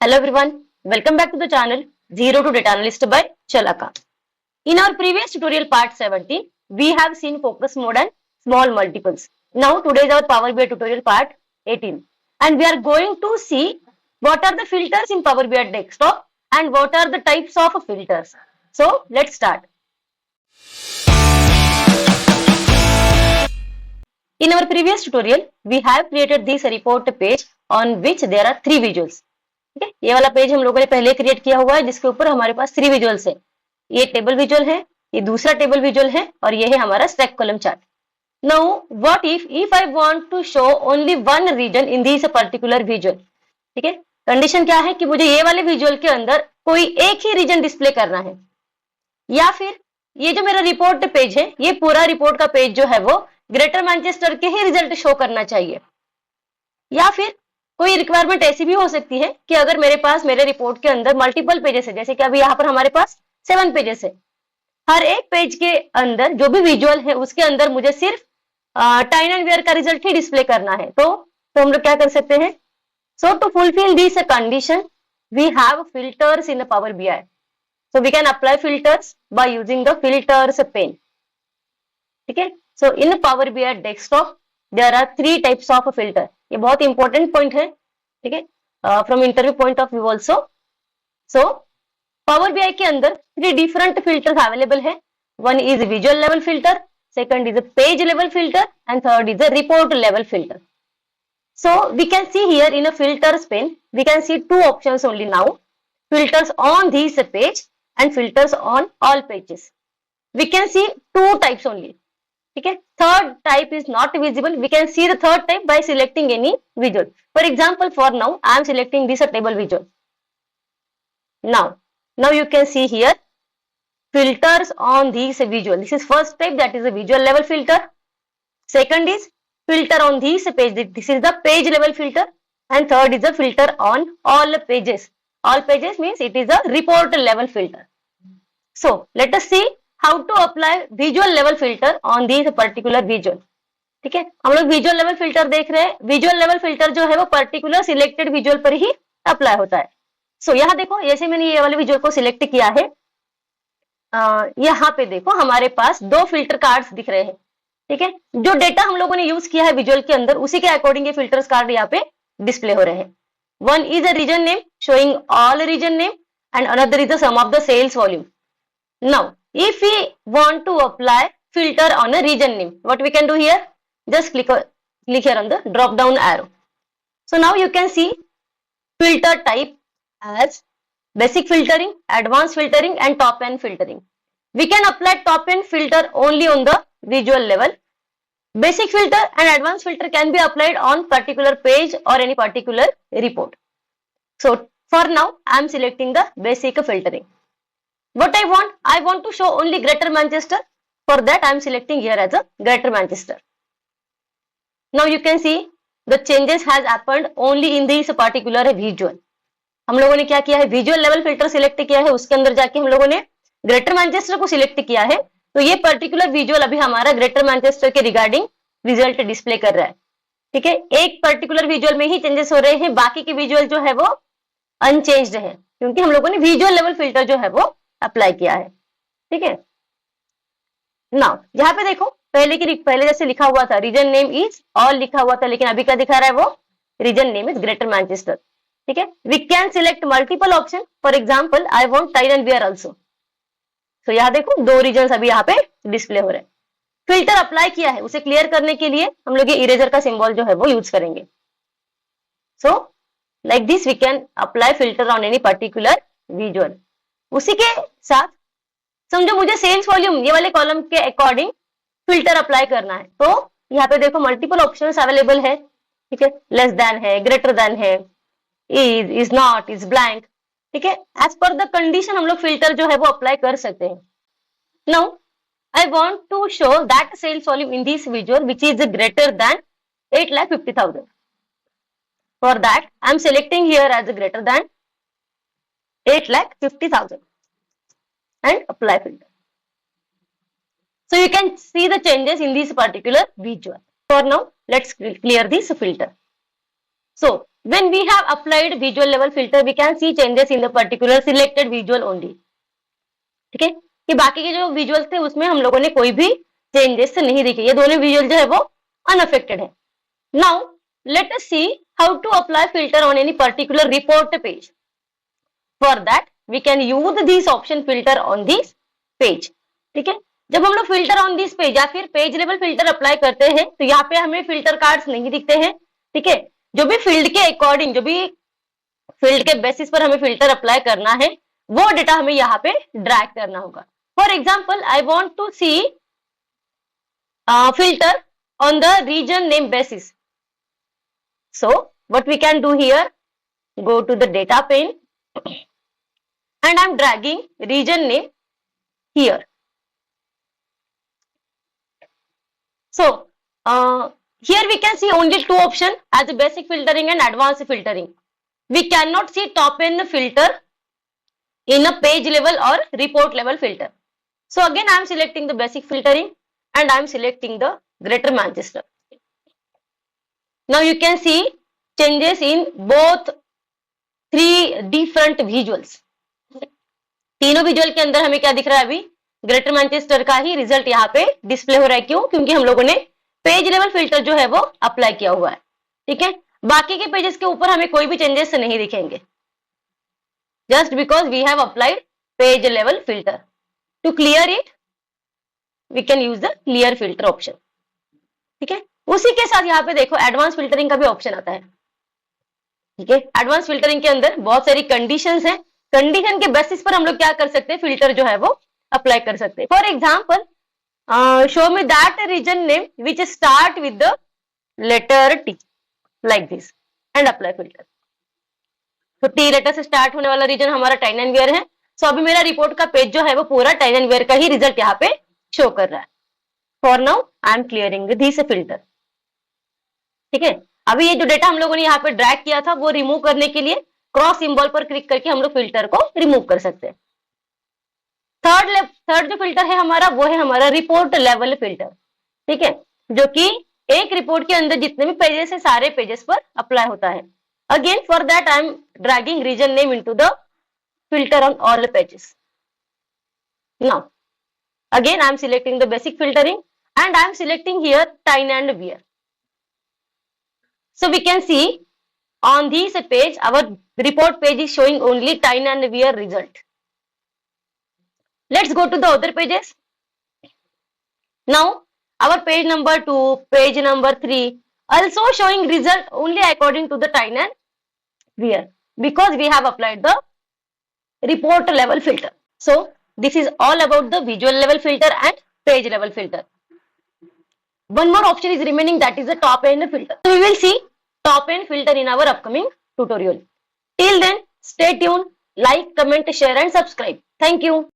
Hello everyone, welcome back to the channel Zero to Data Analyst by Chalaka. In our previous tutorial part 17, we have seen focus mode and small multiples. Now today is our Power BI tutorial part 18 and we are going to see what are the filters in Power BI desktop and what are the types of filters. So let's start. In our previous tutorial, we have created this report page on which there are three visuals. ठीक है, ये वाला page हम लोगों ने पहले create किया हुआ है जिसके ऊपर हमारे पास थ्री विजुअल्स है। ये टेबल विजुअल है, ये दूसरा टेबल विजुअल है और ये है हमारा stack column chart. Now what if I want to show only one region in this particular visual. ठीक है, कंडीशन क्या है कि मुझे ये वाले विजुअल के अंदर कोई एक ही रीजन डिस्प्ले करना है, या फिर ये जो मेरा रिपोर्ट पेज है, ये पूरा रिपोर्ट का पेज जो है वो ग्रेटर मैनचेस्टर के ही रिजल्ट शो करना चाहिए, या फिर कोई रिक्वायरमेंट ऐसी भी हो सकती है कि अगर मेरे पास मेरे रिपोर्ट के अंदर मल्टीपल पेजेस है, जैसे कि अभी यहाँ पर हमारे पास 7 पेजेस है, हर एक पेज के अंदर जो भी विजुअल है उसके अंदर मुझे सिर्फ टाइन एंड वेयर का रिजल्ट ही डिस्प्ले करना है, तो हम लोग क्या कर सकते हैं। So to fulfil this condition we have filters in power BI. So we can apply filters by using the filters pane. ठीक है, so in Power BI desktop there are three types of filter. ये बहुत important point है, ठीक है, from interview point of view also. So power BI के अंदर three different filters available है। One is visual level filter, second is page level filter and third is report level filter. So we can see here in a filters pane we can see two options only now, filters on this page and filters on all pages. We can see two types only. ठीक है, third type is not visible. We can see the third type by selecting any visual. For example, for now I am selecting this table visual. Now you can see here filters on this visual. This is first type, that is a visual level filter. Second is filter on this page. This is the page level filter. And third is a filter on all pages. All pages means it is a report level filter. So let us see how to apply visual level filter on this particular visual. ठीक है, हम लोग visual level filter देख रहे हैं। Visual level filter जो है वो पर्टिकुलर सिलेक्टेड विजुअल पर ही अप्लाई होता है। सो यहाँ देखो, जैसे मैंने ये वाले विजुअल को सिलेक्ट किया है, यहाँ पे देखो हमारे पास दो फिल्टर कार्ड्स दिख रहे हैं। ठीक है, जो डेटा हम लोगों ने यूज किया है विजुअल के अंदर उसी के अकॉर्डिंग ये फिल्टर्स कार्ड यहाँ पे डिस्प्ले हो रहे हैं। One is a region name showing all region name and another is the sum of the sales volume. Now, if we want to apply filter on a region name, what we can do here? Just click here on the drop down arrow. So now you can see filter type as basic filtering, advanced filtering and top end filtering. We can apply top end filter only on the visual level. Basic filter and advanced filter can be applied on particular page or any particular report. So for now I am selecting the basic filtering. What I want to show only Greater Manchester. For that I am selecting here as a Greater Manchester. Now you can see the changes has happened only in this particular visual. हम लोगों ने क्या किया है, visual level filter select किया है, उसके अंदर जाके हम लोगों ने ग्रेटर मैनचेस्टर को सिलेक्ट किया है, तो ये पर्टिकुलर विजुअल अभी हमारा ग्रेटर मैनचेस्टर के रिगार्डिंग रिजल्ट डिस्प्ले कर रहा है। ठीक है, एक पर्टिकुलर विजुअल में ही चेंजेस हो रहे हैं, बाकी के विजुअल जो है वो अनचेंज्ड है क्योंकि हम लोगों ने विजुअल लेवल फिल्टर जो है वो अप्लाई किया है। ठीक है, नाउ यहाँ पे देखो पहले जैसे लिखा हुआ था रीजन नेम इज ऑल लिखा हुआ था, लेकिन अभी क्या दिखा रहा है वो region name is Greater Manchester. ठीक है, we can select multiple option. For example I want Tyne and Wear also. तो यहाँ देखो दो रीजन अभी यहाँ पे डिस्प्ले हो रहे हैं। फिल्टर अप्लाई किया है, उसे क्लियर करने के लिए हम लोग ये इरेजर का सिंबल जो है वो यूज करेंगे। So like this we can apply filter on any particular visual. उसी के साथ समझो मुझे सेल्स वॉल्यूम ये वाले कॉलम के अकॉर्डिंग फिल्टर अप्लाई करना है, तो यहाँ पे देखो मल्टीपल ऑप्शंस अवेलेबल है। ठीक है, लेस देन है, ग्रेटर देन है, इज नॉट, इज ब्लैंक। ठीक है, एज पर द कंडीशन हम लोग फिल्टर जो है वो अप्लाई कर सकते हैं। Now I want to show that sales volume in this visual which is greater than 8,50,000. For that I am selecting here as greater than 8,50,000 and apply filter. So you can see the changes in this particular visual. For now, let's clear this filter. So when we have applied visual level filter, we can see changes in the particular selected visual only. ठीक है, कि बाकी के जो visual थे उसमें हम लोगों ने कोई भी चेंजेस नहीं दिखे, ये दोनों विजुअल जो है वो अनअफेक्टेड है. Now let us see how to apply filter on any particular report page. For that we can use this option filter on this page. ठीक है, जब हम लोग फिल्टर ऑन दिस पेज या फिर पेज लेवल फिल्टर अप्लाई करते हैं तो यहाँ पे हमें फिल्टर कार्ड्स नहीं दिखते हैं. ठीक है, जो भी फील्ड के अकॉर्डिंग, जो भी फील्ड के बेसिस पर हमें फिल्टर अप्लाई करना है वो डेटा हमें यहाँ पे ड्रैग करना होगा. For example, I want to see filter on the region name basis. So what we can do here, go to the data pane and I'm dragging region name here. So here we can see only two options as a basic filtering and advanced filtering. We cannot see top end filter in a page level or report level filter. So again I am selecting the basic filtering and I am selecting the Greater Manchester. Now you can see changes in both three different visuals. तीनों visual के अंदर हमें क्या दिख रहा है, अभी greater Manchester का ही रिजल्ट यहाँ पे डिस्प्ले हो रहा है. क्यों? क्योंकि हम लोगों ने पेज लेवल फिल्टर जो है वो अप्लाई किया हुआ है. ठीक है, बाकी के पेजेस के ऊपर हमें कोई भी चेंजेस नहीं दिखेंगे, just because we have applied page level filter. To clear it we can use the clear filter option. ठीक है, उसी के साथ यहाँ पे देखो एडवांस फिल्टरिंग का भी ऑप्शन आता है. ठीक है, एडवांस फिल्टरिंग के अंदर बहुत सारी कंडीशंस हैं. कंडीशन के बेसिस पर हम लोग क्या कर सकते हैं, फिल्टर जो है वो अप्लाई कर सकते हैं. For example, show me that region name which start with the letter T like this and apply filter. तो टी लेटर से स्टार्ट होने वाला रीजन हमारा टाइन एंड वेयर है. सो अभी मेरा रिपोर्ट का पेज जो है वो पूरा टाइन एंड वेयर का ही रिजल्ट यहाँ पे शो कर रहा है. For now I am clearing this filter. ठीक है, अभी ये जो डेटा हम लोगों ने यहाँ पे ड्रैग किया था वो रिमूव करने के लिए क्रॉस सिंबल पर क्लिक करके हम लोग फिल्टर को रिमूव कर सकते हैं. थर्ड जो फिल्टर है हमारा वो है हमारा रिपोर्ट लेवल फिल्टर. ठीक है, जो कि एक रिपोर्ट के अंदर जितने भी पेजेस है सारे पेजेस पर अप्लाई होता है. Again for that I am dragging region name into the filter on all pages. Now again I am selecting the basic filtering and I am selecting here time and wear. So we can see on this page our report page is showing only time and wear result. Let's go to the other pages. Now our page number 2, page number 3 also showing result only according to the time and wear because we have applied the report level filter. So this is all about the visual level filter and page level filter. One more option is remaining, that is the top end filter. So we will see top end filter in our upcoming tutorial. Till then, stay tuned, like, comment, share and subscribe. Thank you.